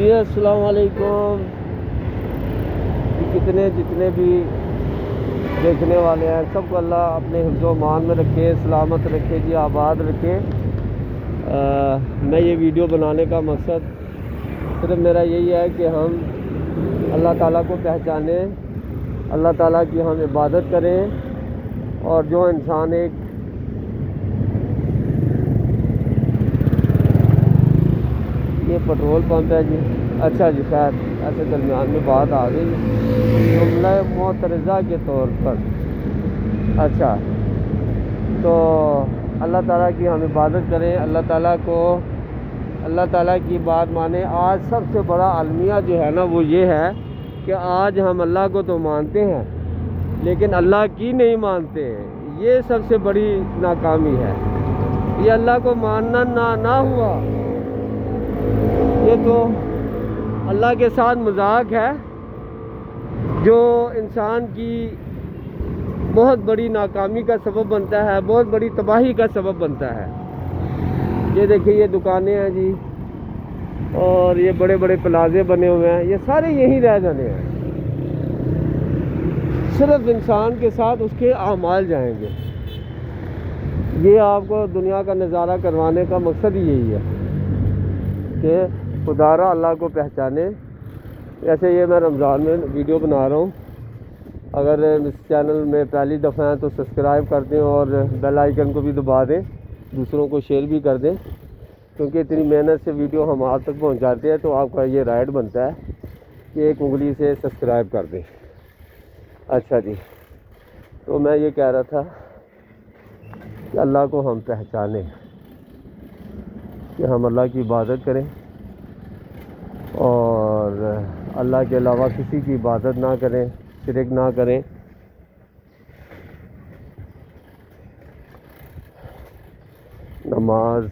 جی السلام علیکم. جتنے بھی دیکھنے والے ہیں سب کو اللہ اپنے حفظ و امان میں رکھے, سلامت رکھے جی, آباد رکھے. میں یہ ویڈیو بنانے کا مقصد صرف میرا یہی ہے کہ ہم اللہ تعالیٰ کو پہچانیں, اللہ تعالیٰ کی ہم عبادت کریں. اور جو انسان ایک یہ پیٹرول پمپ ہے جی, اچھا جی, خیر ایسے درمیان میں بات آ گئی جملہ معترضہ کے طور پر. اچھا, تو اللہ تعالیٰ کی ہم عبادت کریں, اللہ تعالیٰ کی بات مانیں. آج سب سے بڑا المیہ جو ہے نا وہ یہ ہے کہ آج ہم اللہ کو تو مانتے ہیں لیکن اللہ کی نہیں مانتے. یہ سب سے بڑی ناکامی ہے. یہ اللہ کو ماننا نہ ہوا, یہ تو اللہ کے ساتھ مذاق ہے جو انسان کی بہت بڑی ناکامی کا سبب بنتا ہے, بہت بڑی تباہی کا سبب بنتا ہے. یہ دیکھیں یہ دکانیں ہیں جی, اور یہ بڑے بڑے پلازے بنے ہوئے ہیں, یہ سارے یہیں رہ جانے ہیں. صرف انسان کے ساتھ اس کے اعمال جائیں گے. یہ آپ کو دنیا کا نظارہ کروانے کا مقصد ہی یہی ہے کہ خدا را اللہ کو پہچانے. ایسے یہ میں رمضان میں ویڈیو بنا رہا ہوں. اگر اس چینل میں پہلی دفعہ ہیں تو سبسکرائب کر دیں اور بیل آئیکن کو بھی دبا دیں, دوسروں کو شیئر بھی کر دیں, کیونکہ اتنی محنت سے ویڈیو ہم آپ تک پہنچاتے ہیں تو آپ کا یہ رائٹ بنتا ہے کہ ایک انگلی سے سبسکرائب کر دیں. اچھا جی, تو میں یہ کہہ رہا تھا کہ اللہ کو ہم پہچانیں, کہ ہم اللہ کی عبادت کریں اور اللہ کے علاوہ کسی کی عبادت نہ کریں, شرک نہ کریں. نماز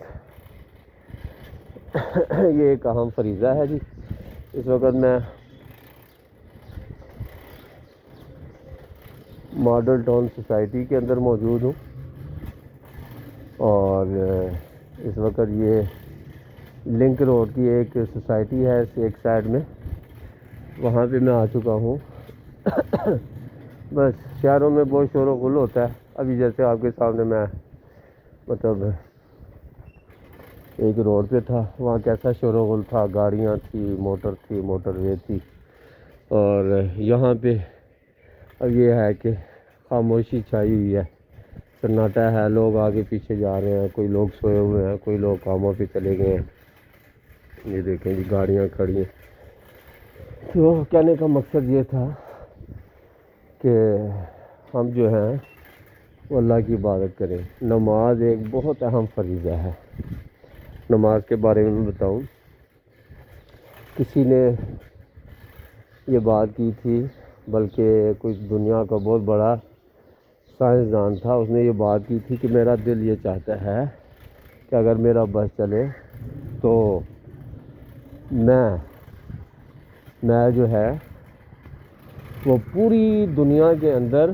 یہ ایک اہم فریضہ ہے جی. اس وقت میں ماڈل ٹاؤن سوسائٹی کے اندر موجود ہوں, اور اس وقت یہ لنک روڈ کی ایک سوسائٹی ہے ایک سائڈ میں, وہاں پہ میں آ چکا ہوں. بس شہروں میں بہت شور و غل ہوتا ہے. ابھی جیسے آپ کے سامنے میں مطلب ایک روڈ پہ تھا, وہاں کیسا شور و غل تھا, گاڑیاں تھی, موٹر وے تھی. اور یہاں پہ اب یہ ہے کہ خاموشی چھائی ہوئی ہے, سناٹا ہے. لوگ آگے پیچھے جا رہے ہیں, کوئی لوگ سوئے ہوئے ہیں, کوئی لوگ کاموں پہ چلے گئے ہیں. یہ دیکھیں جی گاڑیاں کھڑی ہیں. تو کہنے کا مقصد یہ تھا کہ ہم جو ہیں وہ اللہ کی عبادت کریں. نماز ایک بہت اہم فریضہ ہے. نماز کے بارے میں بتاؤں, کسی نے یہ بات کی تھی, بلکہ کچھ دنیا کا بہت بڑا سائنسدان تھا, اس نے یہ بات کی تھی کہ میرا دل یہ چاہتا ہے کہ اگر میرا بس چلے تو میں جو ہے وہ پوری دنیا کے اندر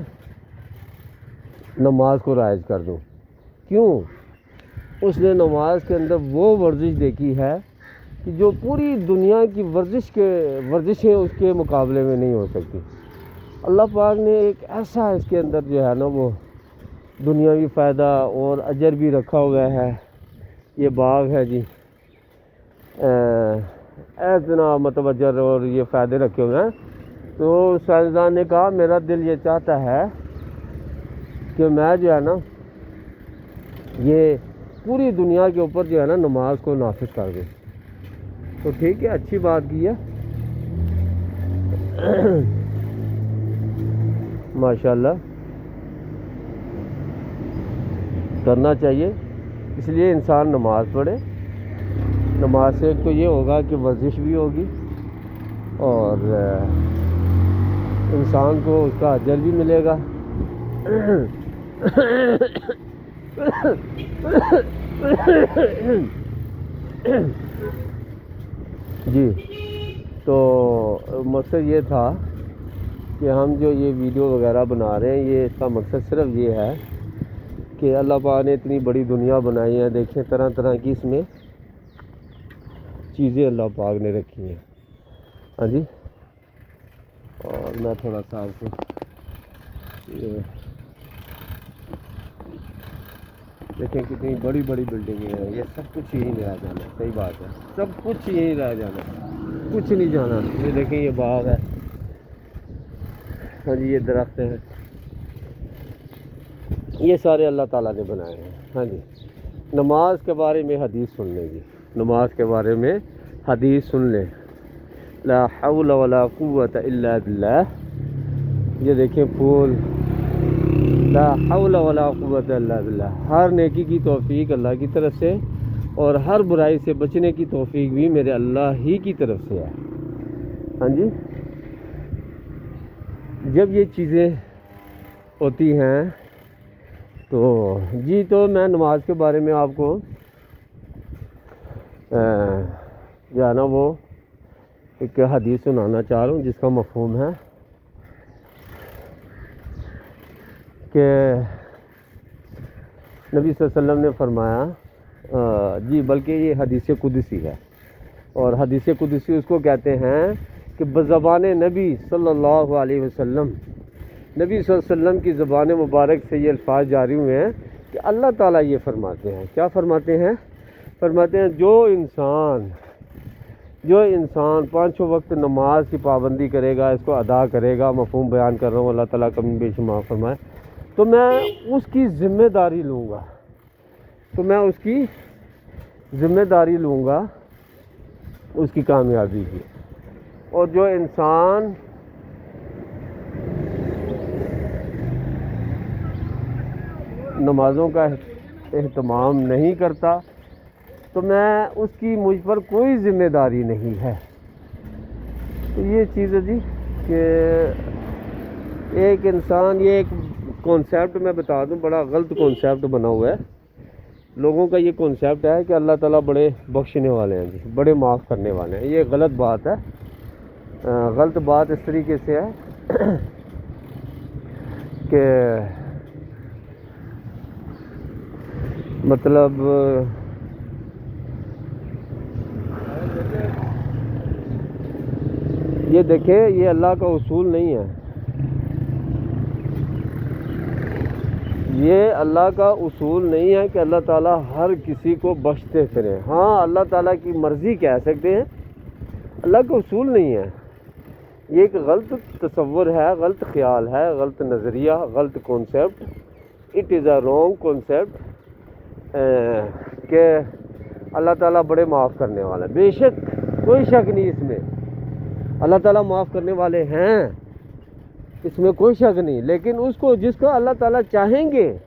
نماز کو رائج کر دوں. کیوں؟ اس نے نماز کے اندر وہ ورزش دیکھی ہے کہ جو پوری دنیا کی ورزشیں اس کے مقابلے میں نہیں ہو سکتی. اللہ پاک نے ایک ایسا اس کے اندر جو ہے نا وہ دنیاوی فائدہ اور اجر بھی رکھا ہوا ہے. یہ باغ ہے جی, اتنا متوجر اور یہ فائدے رکھے ہوئے ہیں. تو سائنسدان نے کہا میرا دل یہ چاہتا ہے کہ میں جو ہے نا یہ پوری دنیا کے اوپر جو ہے نا نماز کو نافذ کر دوں. تو ٹھیک ہے, اچھی بات کی ہے, ماشاءاللہ کرنا چاہیے. اس لیے انسان نماز پڑھے. نماز سے ایک تو یہ ہوگا کہ ورزش بھی ہوگی اور انسان کو اس کا اجر بھی ملے گا. جی, تو مقصد یہ تھا کہ ہم جو یہ ویڈیو وغیرہ بنا رہے ہیں, یہ اس کا مقصد صرف یہ ہے کہ اللہ پاک نے اتنی بڑی دنیا بنائی ہے. دیکھیں طرح طرح کی اس میں چیزیں اللہ پاک نے رکھی ہیں. ہاں جی. اور میں تھوڑا سا آپ کو دیکھیں کتنی بڑی بڑی بلڈنگیں ہیں. یہ سب کچھ یہیں رہ جانا ہے. صحیح بات ہے, سب کچھ یہیں رہ جانا ہے, کچھ نہیں جانا. یہ دیکھیں یہ باغ ہے. ہاں جی, یہ درخت ہیں, یہ سارے اللہ تعالیٰ نے بنائے ہیں. ہاں جی. نماز کے بارے میں حدیث سن لیں جی, نماز کے بارے میں حدیث سن لیں. لا حول ولا قوت الا باللہ. یہ دیکھیں پھول, لا حول ولا قوت الا باللہ. ہر نیکی کی توفیق اللہ کی طرف سے, اور ہر برائی سے بچنے کی توفیق بھی میرے اللہ ہی کی طرف سے ہے. ہاں جی. جب یہ چیزیں ہوتی ہیں تو جی, تو میں نماز کے بارے میں آپ کو جو ہے نا وہ ایک حدیث سنانا چاہ رہا ہوں جس کا مفہوم ہے کہ نبی صلی اللہ علیہ وسلم نے فرمایا جی, بلکہ یہ حدیث قدسی ہے, اور حدیث قدسی اس کو کہتے ہیں کہ بزبان نبی صلی اللہ علیہ وسلم, نبی صلی اللہ علیہ وسلم کی زبان مبارک سے یہ الفاظ جاری ہوئے ہیں کہ اللہ تعالیٰ یہ فرماتے ہیں. کیا فرماتے ہیں؟ فرماتے ہیں جو انسان 5 وقت نماز کی پابندی کرے گا, اس کو ادا کرے گا, مفہوم بیان کر رہا ہوں, اللہ تعالیٰ کمی بیش معاف فرمائے, تو میں اس کی ذمہ داری لوں گا, اس کی کامیابی کی. اور جو انسان نمازوں کا اہتمام نہیں کرتا تو اس کی مجھ پر کوئی ذمہ داری نہیں ہے. تو یہ چیز ہے جی کہ ایک انسان, یہ ایک کانسیپٹ میں بتا دوں, بڑا غلط کانسیپٹ بنا ہوا ہے لوگوں کا. یہ کانسیپٹ ہے کہ اللہ تعالیٰ بڑے بخشنے والے ہیں جی, بڑے معاف کرنے والے ہیں. یہ غلط بات ہے. غلط بات اس طریقے سے ہے کہ مطلب یہ دیکھیں, یہ اللہ کا اصول نہیں ہے. یہ اللہ کا اصول نہیں ہے کہ اللہ تعالیٰ ہر کسی کو بخشتے پھریں. ہاں, اللہ تعالیٰ کی مرضی کہہ سکتے ہیں, اللہ کا اصول نہیں ہے. یہ ایک غلط تصور ہے, غلط خیال ہے, غلط نظریہ, غلط concept. It is a wrong concept کہ اللہ تعالیٰ بڑے معاف کرنے والا ہے. بے شک کوئی شک نہیں اس میں, اللہ تعالیٰ معاف کرنے والے ہیں, اس میں کوئی شک نہیں. لیکن جس کو اللہ تعالیٰ چاہیں گے,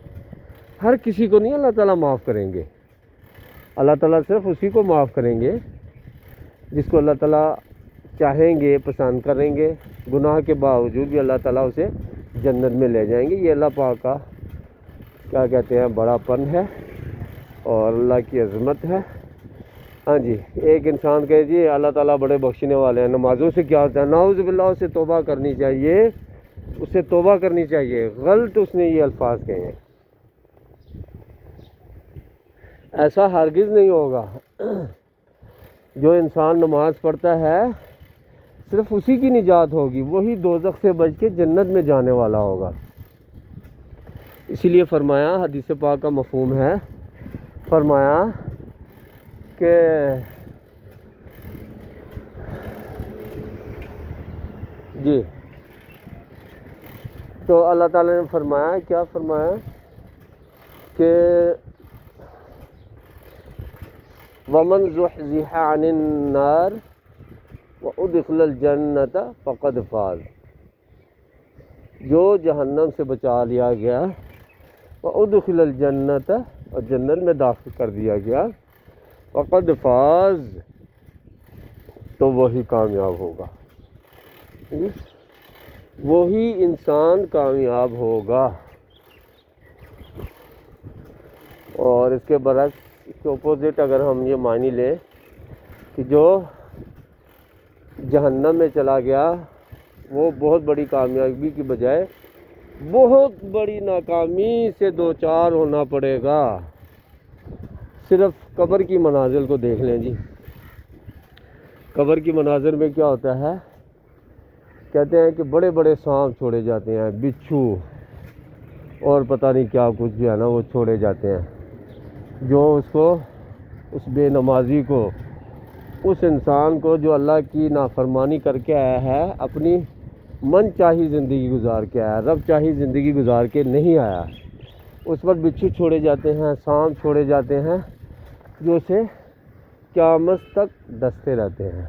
ہر کسی کو نہیں اللہ تعالیٰ معاف کریں گے. اللہ تعالیٰ صرف اسی کو معاف کریں گے جس کو اللہ تعالیٰ چاہیں گے, پسند کریں گے. گناہ کے باوجود بھی اللہ تعالیٰ اسے جنت میں لے جائیں گے. یہ اللہ پاک کا کیا کہتے ہیں بڑا پن ہے اور اللہ کی عظمت ہے. ہاں جی. ایک انسان کہے جی اللہ تعالیٰ بڑے بخشنے والے ہیں, نمازوں سے کیا ہوتا ہے؟ نعوذ باللہ, اسے توبہ کرنی چاہیے, غلط اس نے یہ الفاظ کہے ہیں. ایسا ہرگز نہیں ہوگا. جو انسان نماز پڑھتا ہے صرف اسی کی نجات ہوگی, وہی دوزخ سے بچ کے جنت میں جانے والا ہوگا. اسی لیے فرمایا, حدیث پاک کا مفہوم ہے, فرمایا کہ جی, تو اللہ تعالیٰ نے فرمایا, کیا فرمایا کہ وَمَنْ زُحْزِحَ عَنِ النَّارِ وَأُدْخِلَ الْجَنَّةَ فَقَدْ فَازَ. جو جہنم سے بچا لیا گیا, وَأُدْخِلَ الْجَنَّةَ, اور جنت میں داخل کر دیا گیا, فَقَدْ فَازَ, تو وہی کامیاب ہوگا. وہی انسان کامیاب ہوگا. اور اس کے برعکس, اس کے اپوزٹ اگر ہم یہ معنی لیں کہ جو جہنم میں چلا گیا وہ بہت بڑی کامیابی کی بجائے بہت بڑی ناکامی سے دوچار ہونا پڑے گا. صرف قبر کی منازل کو دیکھ لیں جی, قبر کی مناظر میں کیا ہوتا ہے، کہتے ہیں کہ بڑے بڑے سانپ چھوڑے جاتے ہیں، بچھو اور پتہ نہیں کیا کچھ جو ہے نا وہ چھوڑے جاتے ہیں، جو اس بے نمازی کو، اس انسان کو جو اللہ کی نافرمانی کر کے آیا ہے، اپنی من چاہی زندگی گزار کے آیا، رب چاہی زندگی گزار کے نہیں آیا، اس پر بچھو چھوڑے جاتے ہیں، سانپ چھوڑے جاتے ہیں، جو اسے قیامت تک ڈستے رہتے ہیں،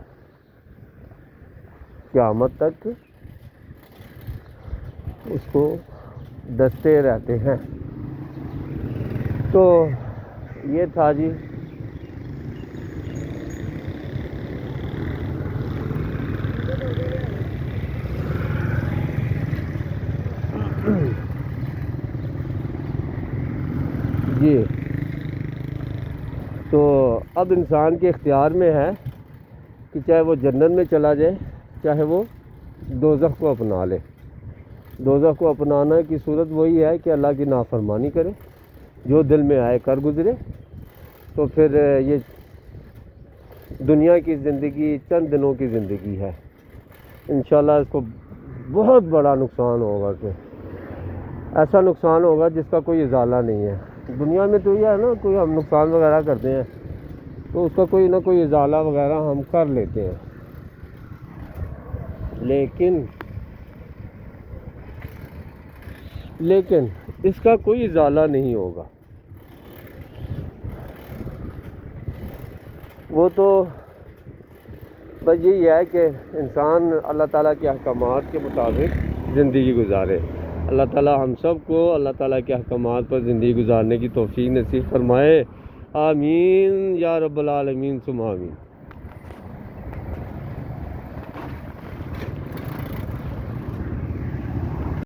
قیامت تک اس کو ڈستے رہتے ہیں۔ تو یہ تھا جی جی تو اب انسان کے اختیار میں ہے کہ چاہے وہ جنت میں چلا جائے، چاہے وہ دوزخ کو اپنا لے۔ دوزخ کو اپنانا کی صورت وہی ہے کہ اللہ کی نافرمانی کرے، جو دل میں آئے کر گزرے، تو پھر یہ دنیا کی زندگی چند دنوں کی زندگی ہے، انشاءاللہ اس کو بہت بڑا نقصان ہوگا، کہ ایسا نقصان ہوگا جس کا کوئی ازالہ نہیں ہے۔ دنیا میں تو یہ ہے نا، کوئی ہم نقصان وغیرہ کرتے ہیں تو اس کا کوئی نہ کوئی ازالہ وغیرہ ہم کر لیتے ہیں، لیکن اس کا کوئی ازالہ نہیں ہوگا۔ وہ تو بس یہی ہے کہ انسان اللہ تعالیٰ کے احکامات کے مطابق زندگی گزارے۔ اللہ تعالیٰ ہم سب کو اللہ تعالیٰ کے احکامات پر زندگی گزارنے کی توفیق نصیب فرمائے، آمین یا رب العالمین ثم آمین۔